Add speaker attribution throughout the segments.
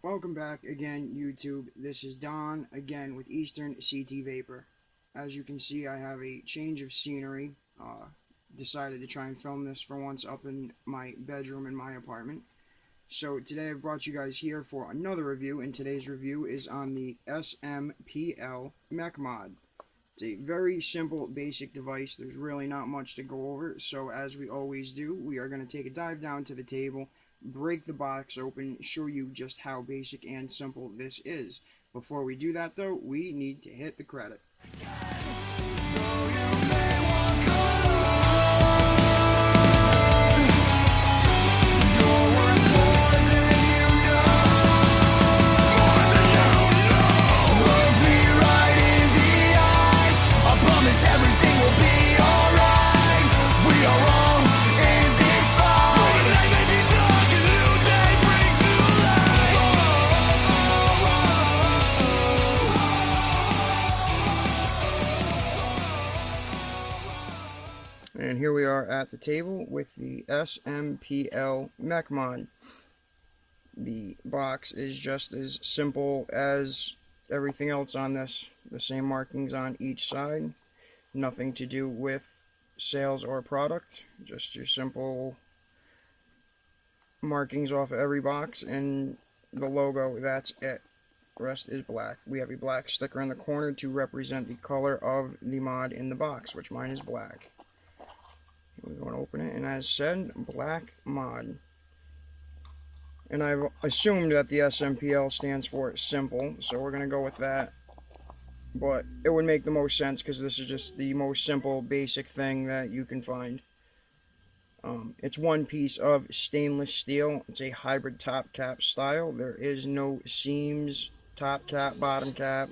Speaker 1: Welcome back again, YouTube. This is Don again with Eastern CT Vaper. As you can see, I have a change of scenery. Decided to try and film this for once up in my bedroom in my apartment. So today I've brought you guys here for another review, and today's review is on the SMPL Mech Mod. It's a very simple, basic device. There's really not much to go over, so as we always do, we are going to take a dive down to the table, break the box open, show you just how basic and simple this is. Before we do that, though, we need to hit the credit. And here we are at the table with the SMPL Mech Mod. The box is just as simple as everything else on this. The same markings on each side. Nothing to do with sales or product. Just your simple markings off of every box and the logo, that's it. The rest is black. We have a black sticker in the corner to represent the color of the mod in the box, which mine is black. We're going to open it, and as said, black mod. And I've assumed that the SMPL stands for simple, so we're going to go with that. But it would make the most sense because this is just the most simple, basic thing that you can find. It's one piece of stainless steel. It's a hybrid top cap style. There is no seams, top cap, bottom cap.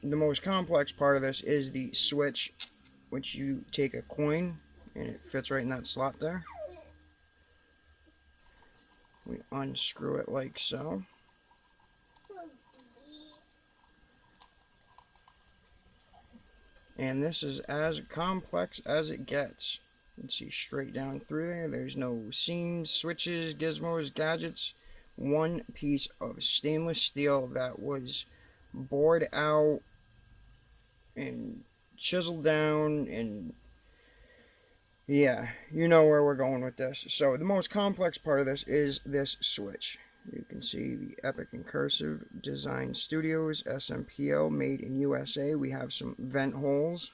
Speaker 1: The most complex part of this is the switch, which you take a coin and it fits right in that slot there. We unscrew it like so. And this is as complex as it gets. You can see straight down through there. There's no seams, switches, gizmos, gadgets. One piece of stainless steel that was bored out and chiseled down, and yeah, you know where we're going with this. So the most complex part of this is this switch. You can see the Epic and Cursive Design Studios, SMPL, made in USA. We have some vent holes.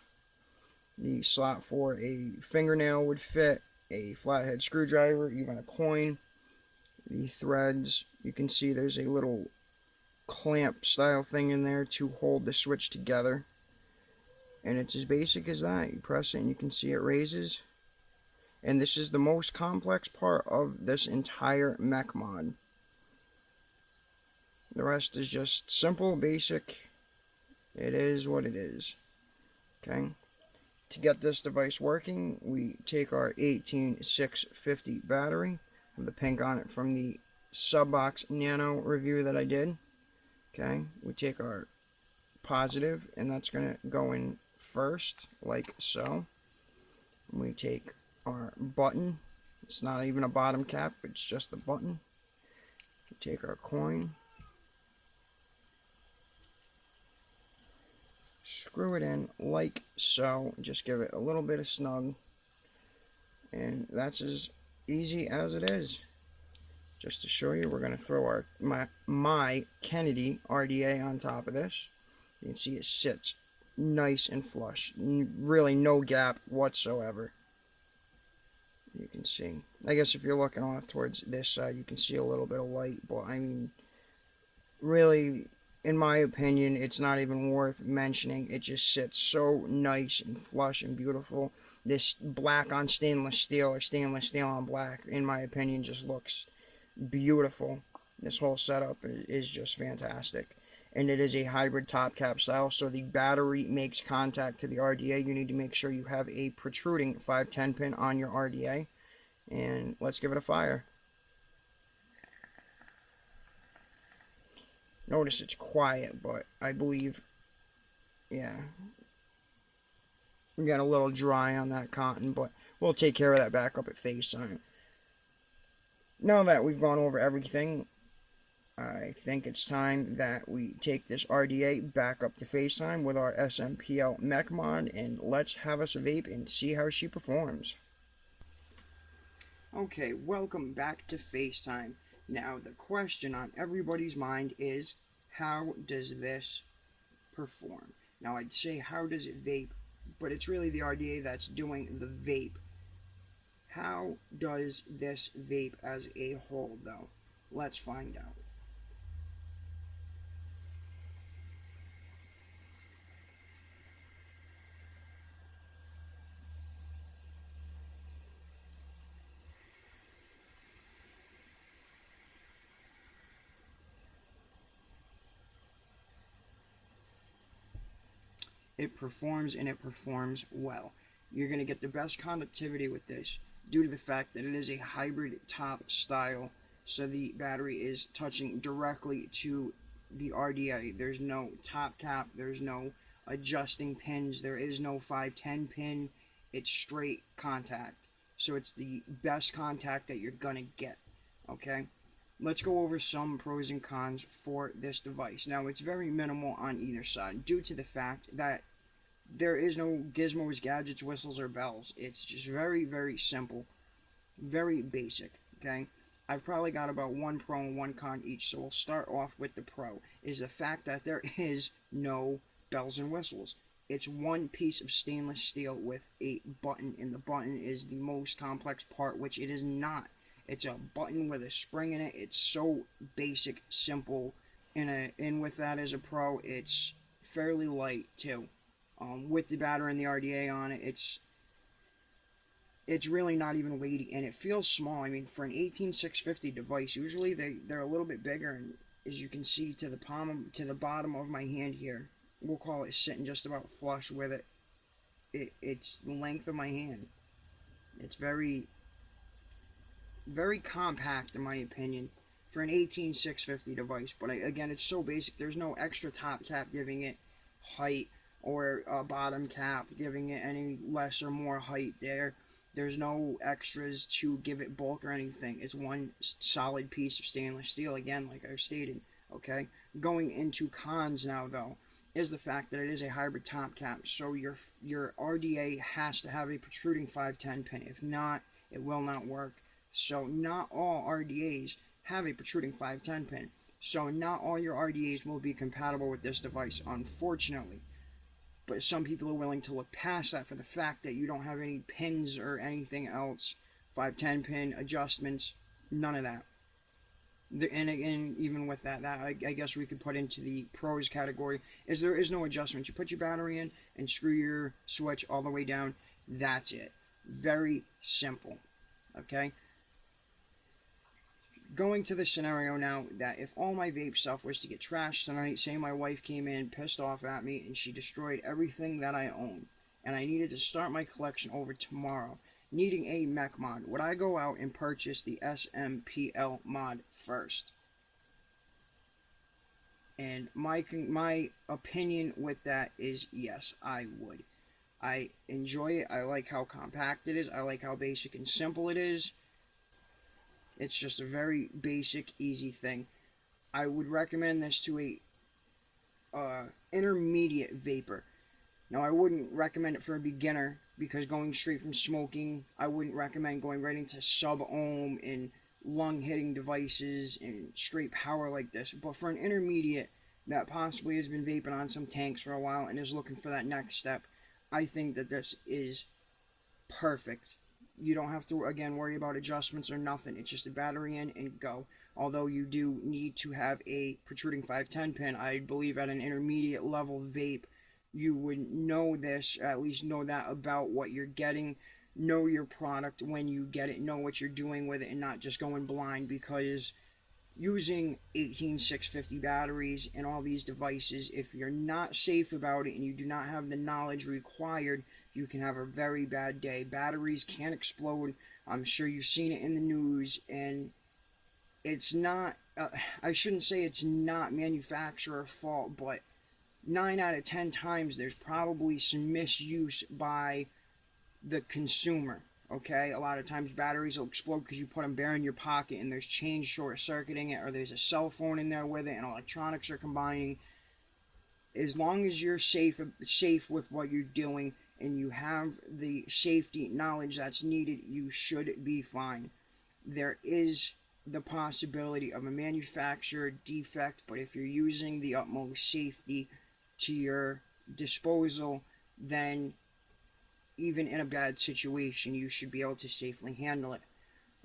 Speaker 1: The slot for a fingernail would fit, a flathead screwdriver, even a coin. The threads, you can see there's a little clamp style thing in there to hold the switch together. And it's as basic as that. You press it and you can see it raises. And this is the most complex part of this entire mech mod. The rest is just simple, basic. It is what it is. Okay. To get this device working, we take our 18650 battery, with the pink on it from the Subbox Nano review that I did. Okay. We take our positive, and that's going to go in first, like so. We take our button. It's not even a bottom cap, it's just the button. We take our coin, screw it in like so, just give it a little bit of snug, and that's as easy as it is. Just to show you, we're going to throw our my Kennedy RDA on top of this. You can see it sits nice and flush, really no gap whatsoever. You can see, I guess if you're looking off towards this side, you can see a little bit of light, but I mean, really, in my opinion, it's not even worth mentioning. It just sits so nice and flush and beautiful. This black on stainless steel, or stainless steel on black, in my opinion, just looks beautiful. This whole setup is just fantastic. And it is a hybrid top cap style, so the battery makes contact to the RDA. You need to make sure you have a protruding 510 pin on your RDA. And let's give it a fire. Notice it's quiet, but I believe, yeah, we got a little dry on that cotton, but we'll take care of that back up at FaceTime. Now that we've gone over everything, I think it's time that we take this RDA back up to FaceTime with our SMPL Mech Mod, and let's have us a vape and see how she performs. Okay, welcome back to FaceTime. Now, the question on everybody's mind is, how does this perform? Now, I'd say, how does it vape? But it's really the RDA that's doing the vape. How does this vape as a whole, though? Let's find out. It performs, and it performs well. You're going to get the best conductivity with this due to the fact that it is a hybrid top style, so the battery is touching directly to the RDA. There's no top cap, there's no adjusting pins, there is no 510 pin. It's straight contact, so it's the best contact that you're going to get. Okay, let's go over some pros and cons for this device. Now, it's very minimal on either side due to the fact that there is no gizmos, gadgets, whistles, or bells. It's just very, very simple, very basic. Okay, I've probably got about one pro and one con each, so we'll start off with the pro. Is the fact that there is no bells and whistles. It's one piece of stainless steel with a button, and the button is the most complex part, which it is not. It's a button with a spring in it. It's so basic, simple. And with that as a pro, it's fairly light too. With the battery and the RDA on it, it's really not even weighty, and it feels small. I mean, for an 18650 device, usually they're a little bit bigger, and as you can see to the bottom of my hand here, we'll call it sitting just about flush with it. It's the length of my hand. It's very, very compact in my opinion for an 18650 device, but again, it's so basic. There's no extra top cap giving it height, or a bottom cap giving it any less or more height there. There's no extras to give it bulk or anything. It's one solid piece of stainless steel, again, like I've stated. Okay, going into cons now, though, is the fact that it is a hybrid top cap, so your RDA has to have a protruding 510 pin. If not, it will not work. So not all RDAs have a protruding 510 pin. So not all your RDAs will be compatible with this device, unfortunately. But some people are willing to look past that for the fact that you don't have any pins or anything else, 510 pin adjustments, none of that. And even with that, I guess we could put into the pros category, is there is no adjustment. You put your battery in and screw your switch all the way down. That's it. Very simple. Okay. Going to the scenario now that if all my vape stuff was to get trashed tonight, say my wife came in pissed off at me and she destroyed everything that I own, and I needed to start my collection over tomorrow, needing a mech mod, would I go out and purchase the SMPL mod first? And my opinion with that is yes, I would. I enjoy it. I like how compact it is. I like how basic and simple it is. It's just a very basic, easy thing. I would recommend this to a intermediate vapor. Now, I wouldn't recommend it for a beginner because going straight from smoking, I wouldn't recommend going right into sub-ohm and lung-hitting devices and straight power like this. But for an intermediate that possibly has been vaping on some tanks for a while and is looking for that next step, I think that this is perfect. You don't have to, again, worry about adjustments or nothing. It's just a battery in and go. Although you do need to have a protruding 510 pin, I believe at an intermediate level vape, you would know this, or at least know that about what you're getting, know your product when you get it, know what you're doing with it, and not just going blind, because using 18650 batteries and all these devices, if you're not safe about it and you do not have the knowledge required, you can have a very bad day. Batteries can explode. I'm sure you've seen it in the news, and it's not, I shouldn't say it's not manufacturer fault, but 9 out of 10 times there's probably some misuse by the consumer. Okay, a lot of times batteries will explode because you put them bare in your pocket and there's chains short circuiting it, or there's a cell phone in there with it and electronics are combining. As long as you're safe with what you're doing and you have the safety knowledge that's needed, you should be fine. There is the possibility of a manufacturer defect, but if you're using the utmost safety to your disposal, then even in a bad situation, you should be able to safely handle it.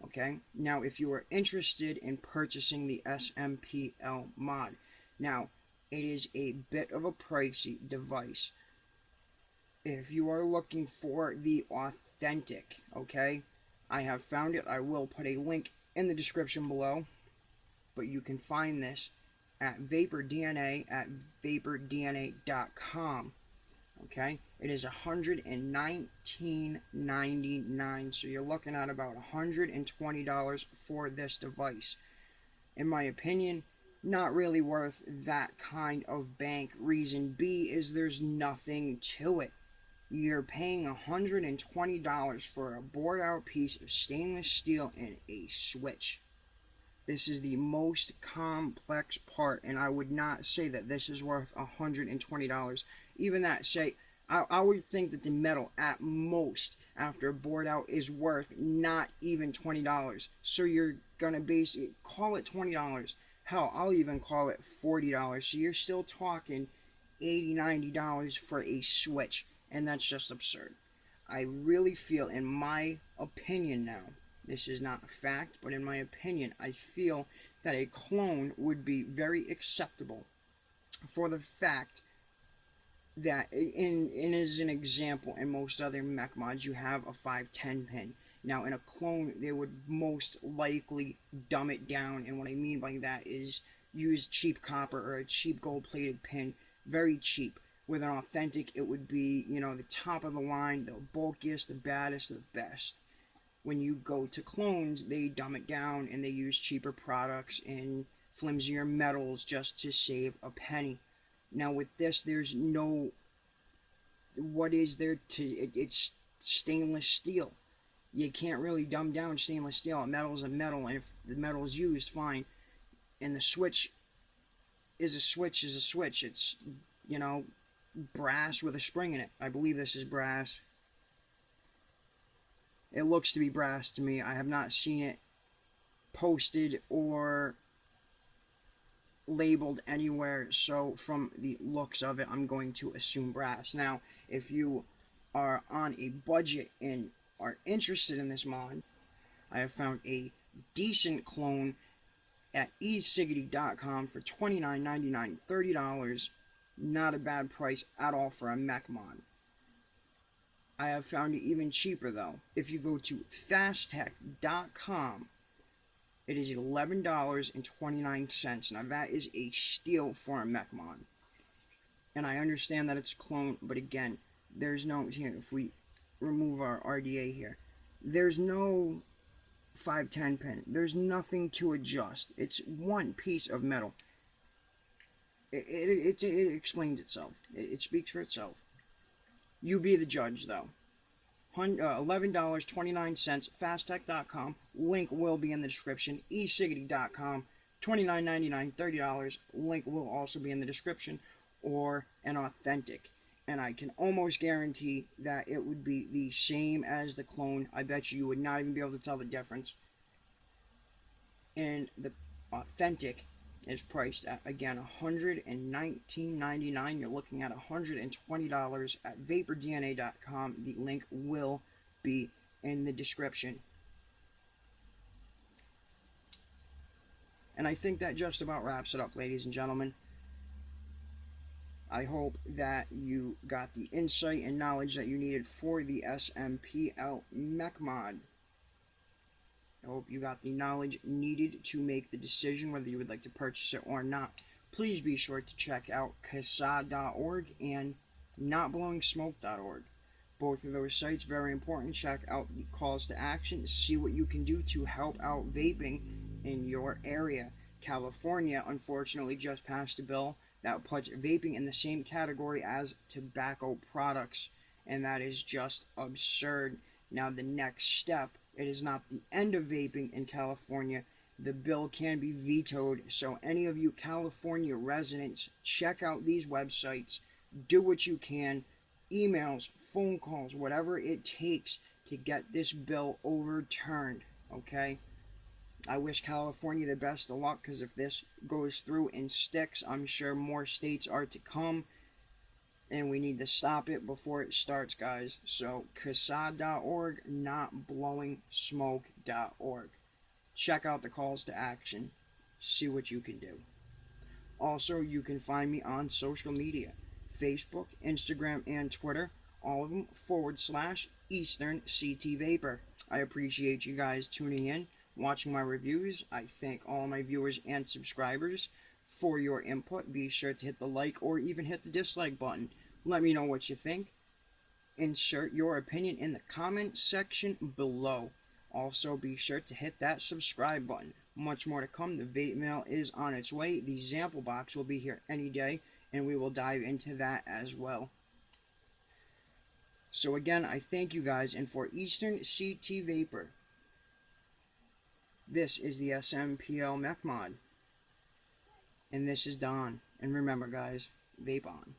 Speaker 1: Okay, now if you are interested in purchasing the SMPL mod, now it is a bit of a pricey device. If you are looking for the authentic, okay, I have found it. I will put a link in the description below, but you can find this at Vaper DNA at vapordna.com. Okay, it is $119.99, so you're looking at about $120 for this device. In my opinion, not really worth that kind of bank. Reason B is there's nothing to it. You're paying $120 for a bored out piece of stainless steel and a switch. This is the most complex part, and I would not say that this is worth $120. Even that, say, I would think that the metal at most after a board out is worth not even $20. So you're gonna basically call it $20. Hell, I'll even call it $40. So you're still talking $80, $90 for a switch, and that's just absurd. I really feel, in my opinion now, this is not a fact, but in my opinion, I feel that a clone would be very acceptable for the fact that, in as an example, in most other mech mods, you have a 510 pin. Now, in a clone, they would most likely dumb it down, and what I mean by that is use cheap copper or a cheap gold-plated pin, very cheap. With an authentic, it would be, the top of the line, the bulkiest, the baddest, the best. When you go to clones, they dumb it down and they use cheaper products and flimsier metals just to save a penny. Now with this, there's no, what is there to, it's stainless steel. You can't really dumb down stainless steel. A metal is a metal, and if the metal is used, fine. And the switch is a switch is a switch. It's, brass with a spring in it. I believe this is brass. It looks to be brass to me. I have not seen it posted or labeled anywhere, so from the looks of it, I'm going to assume brass. Now, if you are on a budget and are interested in this mod, I have found a decent clone at esiggity.com for $29.99, $30. Not a bad price at all for a mech mod. I have found it even cheaper though. If you go to fasttech.com, it is $11.29. Now that is a steal for a mech mod. And I understand that it's a clone, but again, there's no, if we remove our RDA here, there's no 510 pin. There's nothing to adjust. It's one piece of metal. It explains itself. It speaks for itself. You be the judge, though. $11.29, fasttech.com. Link will be in the description. esiggity.com. $29.99, $30. Link will also be in the description. Or an authentic. And I can almost guarantee that it would be the same as the clone. I bet you would not even be able to tell the difference. And the authentic is priced at, again, $119.99. You're looking at $120 at vapordna.com. The link will be in the description. And I think that just about wraps it up, ladies and gentlemen. I hope that you got the insight and knowledge that you needed for the SMPL Mech Mod. I hope you got the knowledge needed to make the decision whether you would like to purchase it or not. Please be sure to check out CASA.org and NotBlowingSmoke.org. Both of those sites, very important. Check out the calls to action. See what you can do to help out vaping in your area. California, unfortunately, just passed a bill that puts vaping in the same category as tobacco products, and that is just absurd. Now, the next step, it is not the end of vaping in California. The bill can be vetoed, so any of you California residents, check out these websites, do what you can, emails, phone calls, whatever it takes to get this bill overturned, okay? I wish California the best of luck, because if this goes through and sticks, I'm sure more states are to come, and we need to stop it before it starts, guys. So, CASAD.org, notblowingsmoke.org. Check out the calls to action. See what you can do. Also, you can find me on social media: Facebook, Instagram, and Twitter. All of them /Eastern CT Vaper. I appreciate you guys tuning in, watching my reviews. I thank all my viewers and subscribers for your input. Be sure to hit the like or even hit the dislike button. Let me know what you think. Insert your opinion in the comment section below. Also, be sure to hit that subscribe button. Much more to come. The vape mail is on its way. The sample box will be here any day, and we will dive into that as well. So again, I thank you guys, and for Eastern CT Vaper, this is the SMPL Mech Mod, and this is Don. And remember, guys, vape on.